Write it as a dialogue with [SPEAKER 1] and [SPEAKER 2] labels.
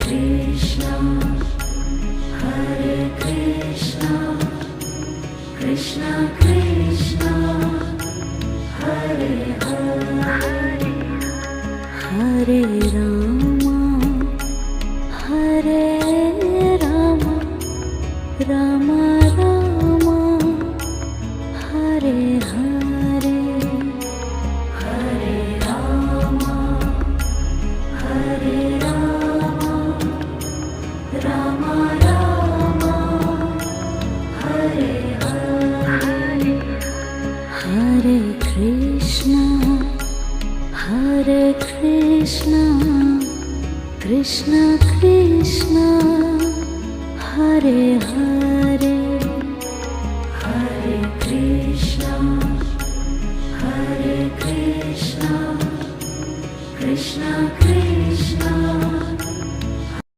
[SPEAKER 1] Krishna, Hare Krishna, Krishna Krishna, Hare Hare, Hare Rama, Hare Rama, Rama Rama, Hare Hare, Hare Rama, Hare Rama, Rama Rama, Hare Hare, Hare Krishna, Hare Krishna, Krishna Krishna, Hare Hare, Hare Krishna, Hare Krishna, Krishna Krishna,